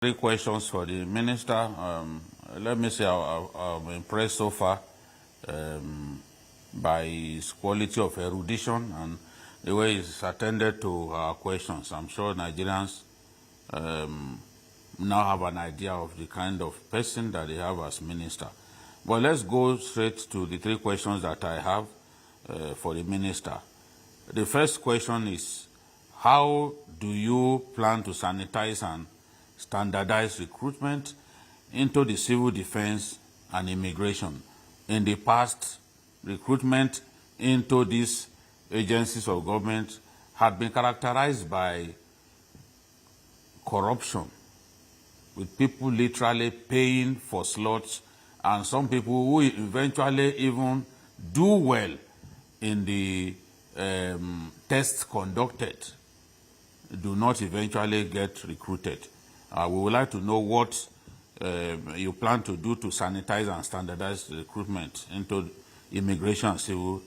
Three questions for the minister. Let me say I'm impressed so far by his quality of erudition and the way he's attended to our questions. I'm sure Nigerians now have an idea of the kind of person that they have as minister. But let's go straight to the three questions that I have for the minister. The first question is, how do you plan to sanitize and standardize recruitment into the civil defense and immigration? In the past, recruitment into these agencies of government had been characterized by corruption, with people literally paying for slots, and some people who eventually even do well in the tests conducted do not eventually get recruited. We would like to know what you plan to do to sanitize and standardize recruitment into immigration and civil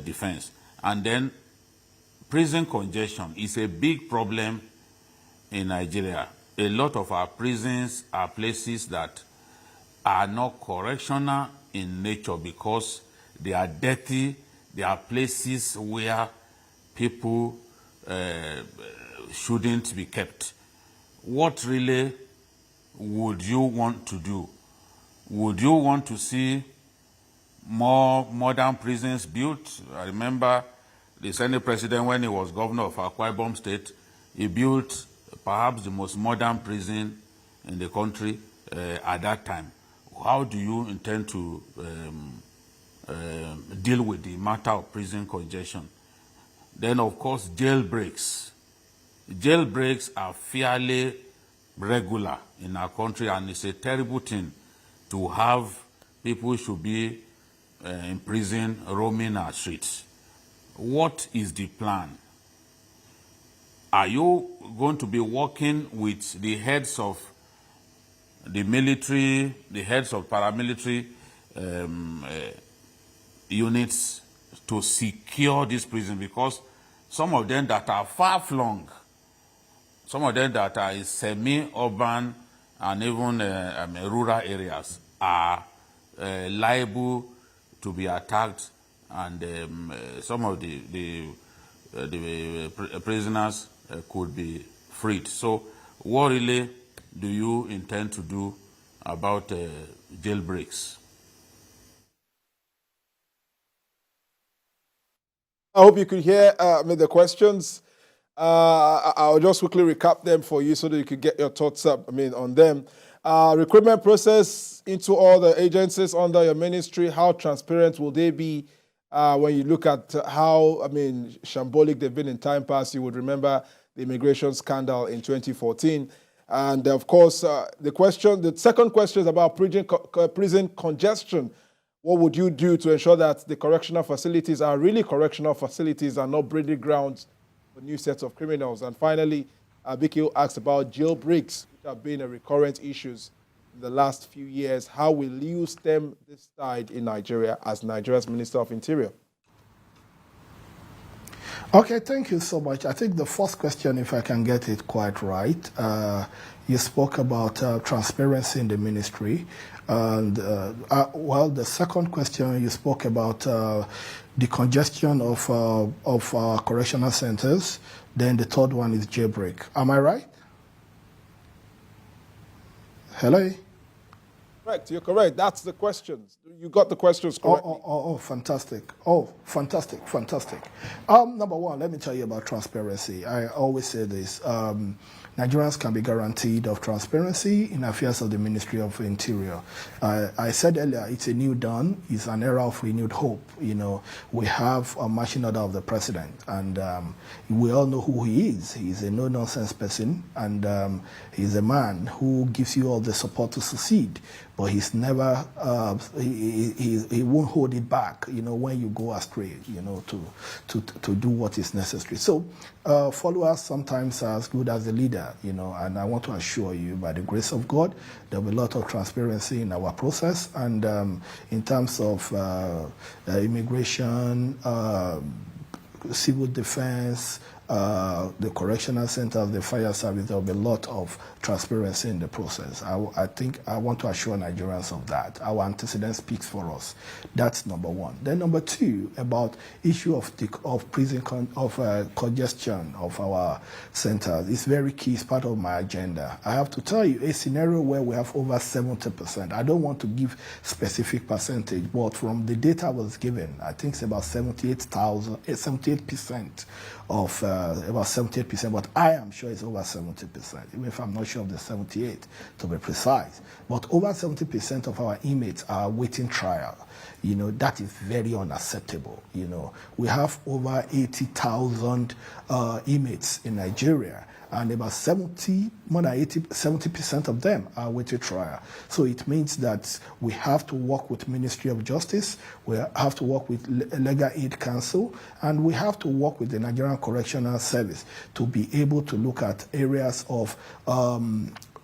defense. And then prison congestion is a big problem in Nigeria. A lot of our prisons are places that are not correctional in nature because they are dirty. They are places where people shouldn't be kept. What really would you want to do? Would you want to see more modern prisons built? I remember the Senate president, when he was governor of Akwa Ibom State, he built perhaps the most modern prison in the country at that time. How do you intend to deal with the matter of prison congestion? Then, of course, jailbreaks. Jailbreaks are fairly regular in our country, and it's a terrible thing to have people should be in prison roaming our streets. What is the plan? Are you going to be working with the heads of the military, the heads of paramilitary units to secure this prison? Because some of them that are far-flung, some of them that are in semi-urban and even rural areas are liable to be attacked, and some of the prisoners could be freed. So what really do you intend to do about jailbreaks? I hope you could hear the questions. I'll just quickly recap them for you so that you could get your thoughts up, on them. Recruitment process into all the agencies under your ministry, how transparent will they be? When you look at how, shambolic they've been in time past, you would remember the immigration scandal in 2014. And of course, the second question is about prison congestion. What would you do to ensure that the correctional facilities are really correctional facilities and not breeding grounds for new sets of criminals? And finally, Vicky asked about jailbreaks, which have been a recurrent issues in the last few years. How will you stem this tide in Nigeria as Nigeria's Minister of Interior? Okay, thank you so much. I think the first question, if I can get it quite right, you spoke about transparency in the ministry. And, the second question, you spoke about the congestion of correctional centers. Then the third one is jailbreak. Am I right? Hello? Correct, you're correct. That's the questions. You got the questions correctly. Fantastic. Fantastic. Number one, let me tell you about transparency. I always say this. Nigerians can be guaranteed of transparency in affairs of the Ministry of Interior. I said earlier, it's a new dawn. It's an era of renewed hope. We have a marching order of the president, and we all know who he is. He's a no-nonsense person, and he's a man who gives you all the support to succeed. But he's never, he won't hold it back, when you go astray, to do what is necessary. So followers sometimes are as good as the leader, and I want to assure you, by the grace of God, there will be a lot of transparency in our process. And in terms of immigration, civil defense, the correctional centers, the fire service, there will be a lot of transparency in the process. I think I want to assure Nigerians of that. Our antecedent speaks for us. That's number one. Then number two, about issue of congestion of our centers. It's very key. It's part of my agenda. I have to tell you a scenario where we have over 70%. I don't want to give specific percentage, but from the data I was given, I think it's about 78% of about 78%, but I am sure it's over 70%, even if I'm not sure of the 78 to be precise. But over 70% of our inmates are awaiting trial. You know, that is very unacceptable. You know, we have over 80,000 inmates in Nigeria, and about 70% of them are awaiting trial. So it means that we have to work with Ministry of Justice, we have to work with Legal Aid Council, and we have to work with the Nigerian Correctional Service to be able to look at areas of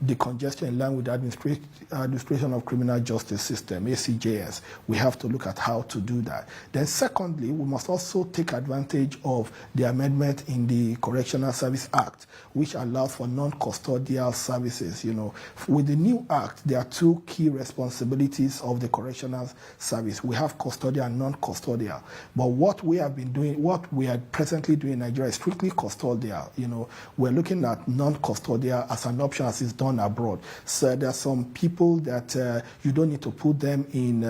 the congestion in line with the Administration of Criminal Justice System, ACJS. We have to look at how to do that. Then secondly, we must also take advantage of the amendment in the Correctional Service Act, which allows for non-custodial services. You know, with the new act, there are two key responsibilities of the Correctional Service. We have custodial and non-custodial. But what we have been doing, what we are presently doing in Nigeria is strictly custodial. You know, we're looking at non-custodial as an option as is done abroad. So there are some people that you don't need to put them in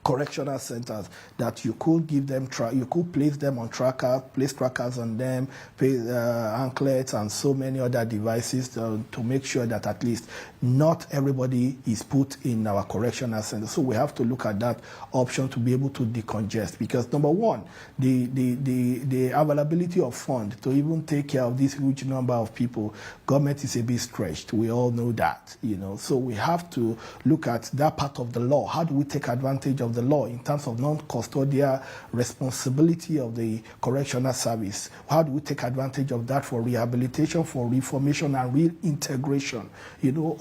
correctional centers, that you could give them, you could place them on place trackers on them, anklets and so many other devices to make sure that at least not everybody is put in our correctional center. So we have to look at that option to be able to decongest, because number one, the availability of funds to even take care of this huge number of people, government is a bit stretched. We all know that, you know. So we have to look at that part of the law. How do we take advantage of the law in terms of non-custodial responsibility of the correctional service? How do we take advantage of that for rehabilitation, for reformation and reintegration, you know,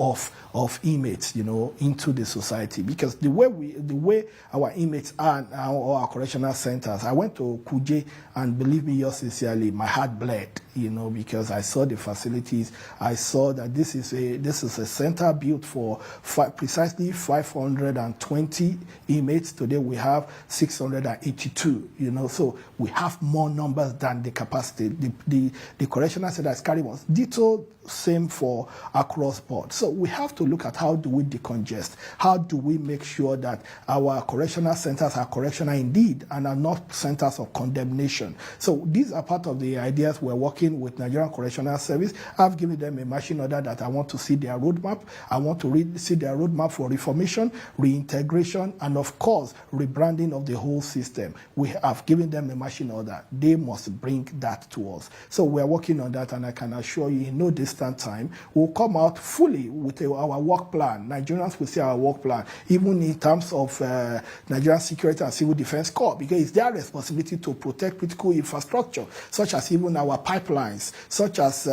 of inmates, you know, into the society? Because the way our inmates are now, or our correctional centers, I went to Kuje, and believe me, yours sincerely, my heart bled, you know, because I saw the facilities. I saw that this is a center built for precisely 520 inmates. Today we have 682, you know, so we have more numbers than the capacity. The correctional center is carrying us. Ditto, same for across board. So we have to look at how do we decongest? How do we make sure that our correctional centers are correctional indeed and are not centers of condemnation? So these are part of the ideas we're working with Nigerian Correctional Service. I've given them a marching order that I want to see their roadmap. I want to see their roadmap for reformation, reintegration, and of course, rebranding of the whole system. We have given them a marching order. They must bring that to us. So we're working on that, and I can assure you in no distant time, we'll come out fully with our work plan. Nigerians will see our work plan, even in terms of Nigerian Security and Civil Defense Corps, because it's their responsibility to protect critical infrastructure, such as even our pipelines, such as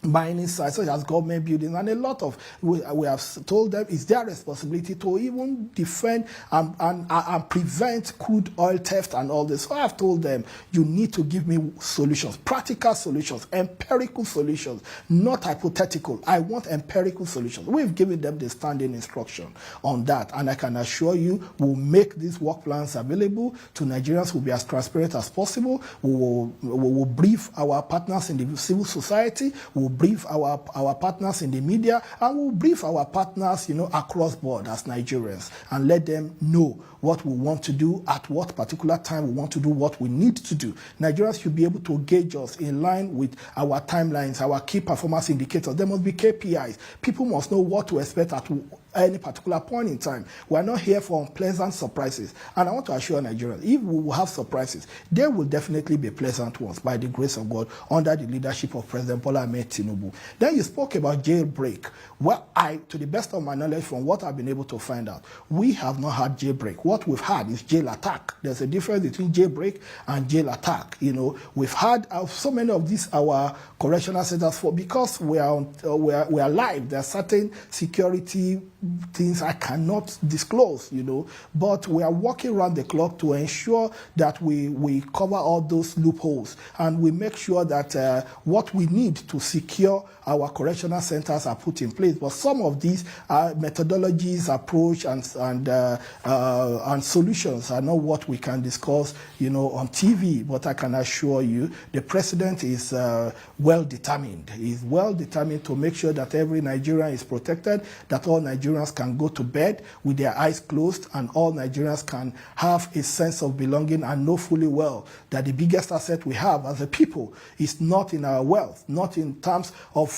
mining sites, such as government buildings, and a lot of, we have told them it's their responsibility to even defend and prevent crude oil theft and all this. So I have told them, you need to give me solutions, practical solutions, empirical solutions, not hypothetical. I want empirical solutions. We've given them the standing instruction on that, and I can assure you we'll make these work plans available to Nigerians. We'll be as transparent as possible. We will brief our partners in the civil society. We'll brief our partners in the media, and we'll brief our partners, you know, across board as Nigerians, and let them know what we want to do, at what particular time we want to do what we need to do. Nigerians should be able to gauge us in line with our timelines, our key performance indicators. There must be KPIs. People must know what to expect at any particular point in time. We are not here for unpleasant surprises. And I want to assure Nigerians, if we will have surprises, they will definitely be pleasant ones by the grace of God, under the leadership of President Bola Ahmed Tinubu. Then you spoke about jailbreak. Well, to the best of my knowledge, from what I've been able to find out, we have not had jailbreak. What we've had is jail attack. There's a difference between jailbreak and jail attack. You know, we've had so many of these our correctional centers because we are live. There are certain security things I cannot disclose, but we are working around the clock to ensure that we cover all those loopholes, and we make sure that what we need to secure our correctional centers are put in place. But some of these methodologies, approach, and solutions are not what we can discuss, on TV. But I can assure you, the president is well determined. He's well determined to make sure that every Nigerian is protected, that all Nigerians can go to bed with their eyes closed, and all Nigerians can have a sense of belonging and know fully well that the biggest asset we have as a people is not in our wealth, not in terms of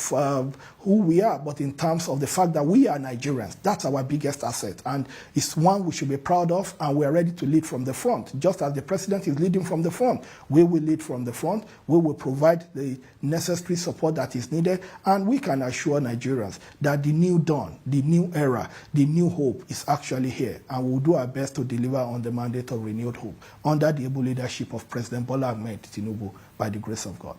who we are, but in terms of the fact that we are Nigerians. That's our biggest asset, and it's one we should be proud of, and we are ready to lead from the front. Just as the president is leading from the front, we will lead from the front. We will provide the necessary support that is needed, and we can assure Nigerians that the new dawn, the new era, the new hope is actually here, and we'll do our best to deliver on the mandate of renewed hope under the able leadership of President Bola Ahmed Tinubu, by the grace of God.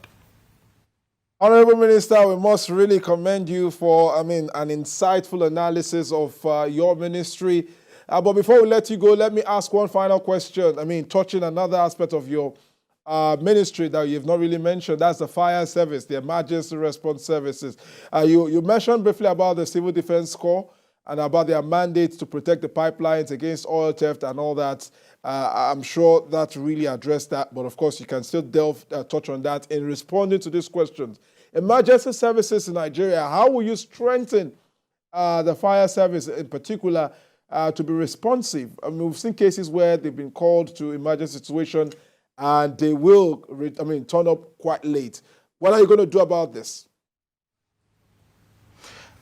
Honorable Minister, we must really commend you for, an insightful analysis of your ministry. But before we let you go, let me ask one final question. Touching another aspect of your ministry that you've not really mentioned, that's the fire service, the emergency response services. You mentioned briefly about the Civil Defense Corps and about their mandate to protect the pipelines against oil theft and all that. I'm sure that really addressed that, but of course you can still touch on that in responding to these questions. Emergency services in Nigeria, how will you strengthen the fire service in particular to be responsive? We've seen cases where they've been called to emergency situation and they will turn up quite late. What are you going to do about this?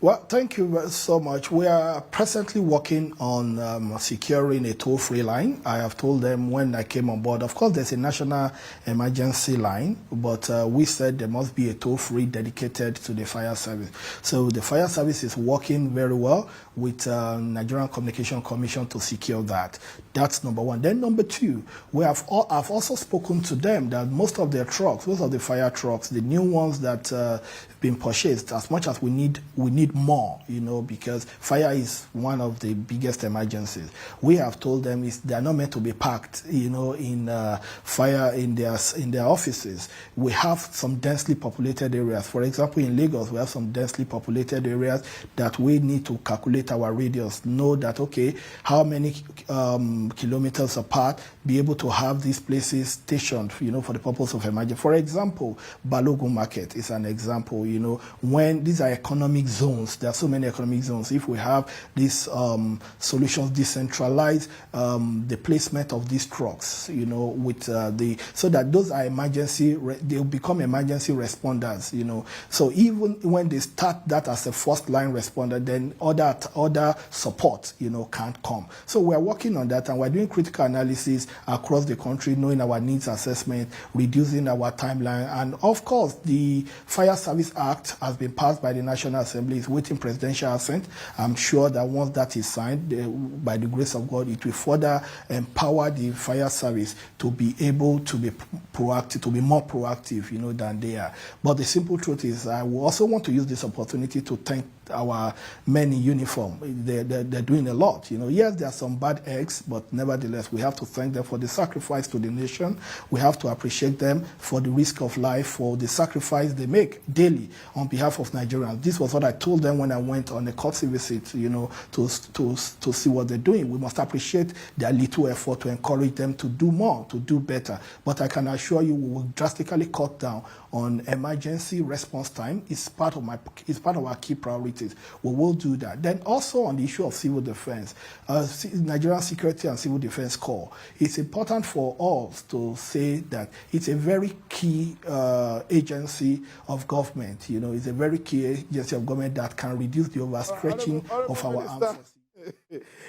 Well, thank you so much. We are presently working on securing a toll-free line. I have told them when I came on board, of course, there's a national emergency line, but we said there must be a toll-free dedicated to the fire service. So the fire service is working very well with Nigerian Communication Commission to secure that. That's number one. Then number two, I've also spoken to them that most of their trucks, most of the fire trucks, the new ones that have been purchased, as much as we need more, because fire is one of the biggest emergencies. We have told them they are not meant to be packed, in fire in their offices. We have some densely populated areas. For example, in Lagos, we have some densely populated areas that we need to calculate our radius, know that, okay, how many kilometers apart, be able to have these places stationed, for the purpose of emergency. For example, Balogun Market is an example, when these are economic zones, there are so many economic zones. If we have these solutions decentralized, the placement of these trucks, with so that those are they'll become emergency responders, So even when they start that as a first line responder, then other support, can't come. So we're working on that, and we're doing critical analysis across the country, knowing our needs assessment, reducing our timeline, and of course, the Fire Service Act has been passed by the National Assembly. It's waiting presidential assent. I'm sure that once that is signed, by the grace of God, it will further empower the fire service to be able to be proactive, to be more proactive, than they are. But the simple truth is, I will also want to use this opportunity to thank our men in uniform. They're doing a lot. Yes, there are some bad eggs, but nevertheless, we have to thank them for the sacrifice to the nation. We have to appreciate them for the risk of life, for the sacrifice they make daily on behalf of Nigerians. This was what I told them when I went on a courtesy visit, to see what they're doing. We must appreciate their little effort to encourage them to do more, to do better. But I can assure you, we will drastically cut down on emergency response time. It's part of our key priorities. We will do that. Then also on the issue of civil defense, Nigerian Security and Civil Defense Corps, it's important for us to say that it's a very key agency of government. It's a very key agency of government that can reduce the overstretching of our armed forces.